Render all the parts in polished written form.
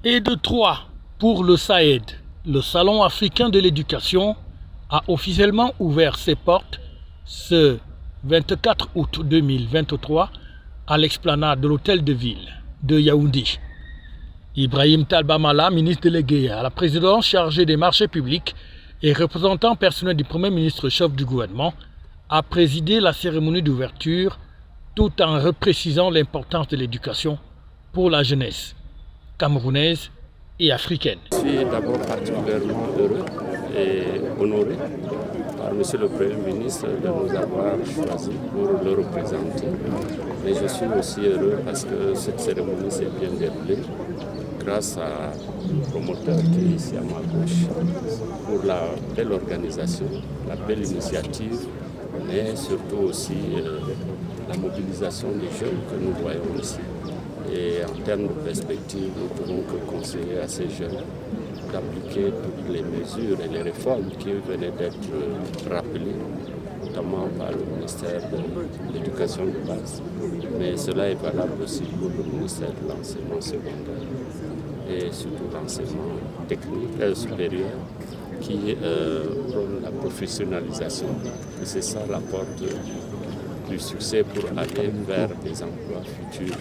Et de 3 pour le SAED, le Salon africain de l'éducation a officiellement ouvert ses portes ce 24 août 2023 à l'explanade de l'hôtel de ville de Yaoundé. Ibrahim Talbamala, ministre délégué à la présidence chargé des marchés publics et représentant personnel du Premier ministre chef du gouvernement, a présidé la cérémonie d'ouverture tout en reprécisant l'importance de l'éducation pour la jeunesse camerounaise et africaine. Je suis d'abord particulièrement heureux et honoré par M. le Premier ministre de nous avoir choisis pour le représenter. Mais je suis aussi heureux parce que cette cérémonie s'est bien déroulée grâce à promoteur qui est ici à ma gauche pour la belle organisation, la belle initiative, mais surtout aussi la mobilisation des jeunes que nous voyons ici. Et en termes de perspective, nous ne pouvons que conseiller à ces jeunes d'appliquer toutes les mesures et les réformes qui venaient d'être rappelées, notamment par le ministère de l'Éducation de base. Mais cela est valable aussi pour le ministère de l'Enseignement secondaire et surtout l'enseignement technique supérieur qui prône la professionnalisation. Et c'est ça la porte du succès pour aller vers des emplois futurs.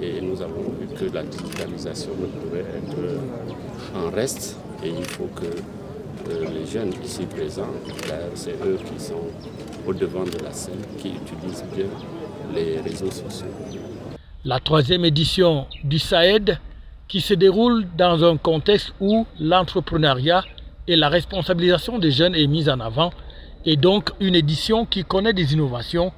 Et nous avons vu que la digitalisation ne pourrait être en reste et il faut que les jeunes ici présents, c'est eux qui sont au devant de la scène, qui utilisent bien les réseaux sociaux. La 3e édition du SAED qui se déroule dans un contexte où l'entrepreneuriat et la responsabilisation des jeunes est mise en avant est donc une édition qui connaît des innovations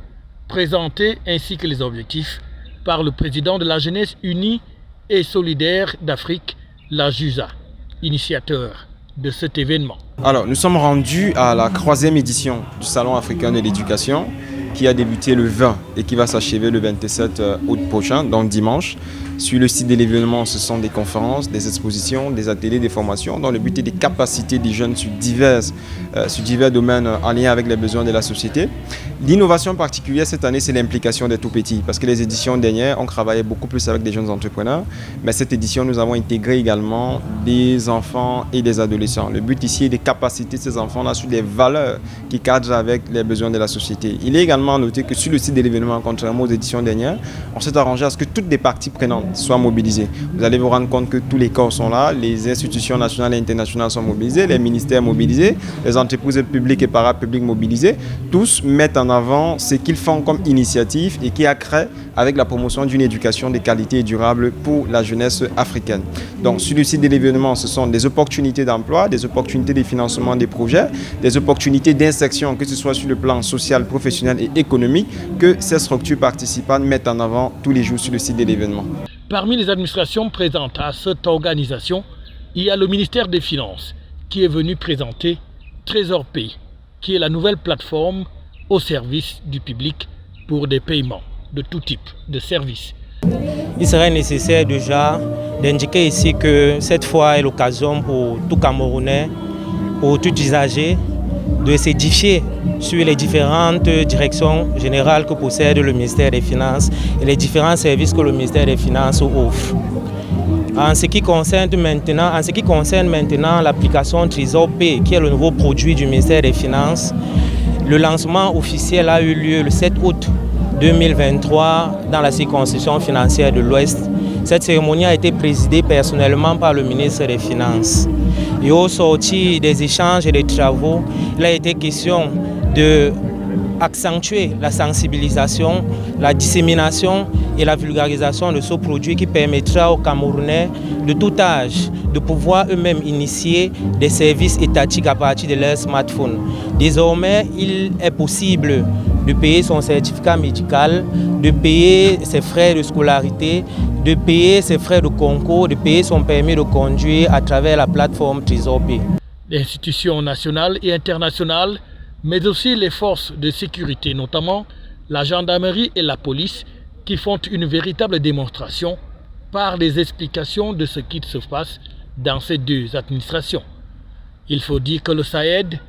présentées ainsi que les objectifs par le président de la Jeunesse unie et solidaire d'Afrique, la JUSA, initiateur de cet événement. Alors, nous sommes rendus à la 3e édition du Salon africain de l'éducation qui a débuté le 20 et qui va s'achever le 27 août prochain, donc dimanche. Sur le site de l'événement, ce sont des conférences, des expositions, des ateliers, des formations dont le but est de capaciter des jeunes sur divers domaines en lien avec les besoins de la société. L'innovation particulière cette année, c'est l'implication des tout-petits parce que les éditions dernières, on travaillait beaucoup plus avec des jeunes entrepreneurs. Mais cette édition, nous avons intégré également des enfants et des adolescents. Le but ici est de capaciter ces enfants-là sur des valeurs qui cadrent avec les besoins de la société. Il est également noté que sur le site de l'événement, contrairement aux éditions dernières, on s'est arrangé à ce que toutes les parties prenantes soient mobilisées. Vous allez vous rendre compte que tous les corps sont là, les institutions nationales et internationales sont mobilisées, les ministères mobilisés, les entreprises publiques et parapubliques mobilisées. Tous mettent en avant ce qu'ils font comme initiative et qui accrée avec la promotion d'une éducation de qualité et durable pour la jeunesse africaine. Donc sur le site de l'événement, ce sont des opportunités d'emploi, des opportunités de financement des projets, des opportunités d'insertion, que ce soit sur le plan social, professionnel et économique, que ces structures participantes mettent en avant tous les jours sur le site de l'événement. Parmi les administrations présentes à cette organisation, il y a le ministère des Finances qui est venu présenter Trésor Pay, qui est la nouvelle plateforme au service du public pour des paiements de tout type de services. Il serait nécessaire déjà d'indiquer ici que cette fois est l'occasion pour tout Camerounais, pour tout usager, de s'édifier sur les différentes directions générales que possède le ministère des Finances et les différents services que le ministère des Finances offre. En ce qui concerne maintenant l'application Trésor Pay, qui est le nouveau produit du ministère des Finances, le lancement officiel a eu lieu le 7 août 2023 dans la circonscription financière de l'Ouest. Cette cérémonie a été présidée personnellement par le ministre des Finances. Et au sortir des échanges et des travaux, il a été question d'accentuer la sensibilisation, la dissémination et la vulgarisation de ce produit qui permettra aux Camerounais de tout âge de pouvoir eux-mêmes initier des services étatiques à partir de leur smartphone. Désormais, il est possible de payer son certificat médical, de payer ses frais de scolarité, de payer ses frais de concours, de payer son permis de conduire à travers la plateforme Trésor Pay. Les institutions nationales et internationales, mais aussi les forces de sécurité, notamment la gendarmerie et la police, qui font une véritable démonstration par les explications de ce qui se passe dans ces deux administrations. Il faut dire que le SAED,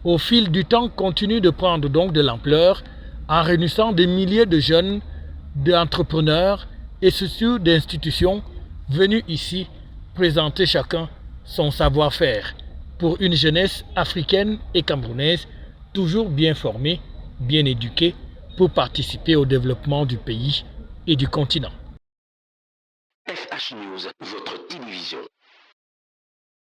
au fil du temps, continue de prendre donc de l'ampleur en réunissant des milliers de jeunes, d'entrepreneurs et surtout d'institutions venus ici présenter chacun son savoir-faire pour une jeunesse africaine et camerounaise toujours bien formée, bien éduquée pour participer au développement du pays et du continent. FH News, votre télévision.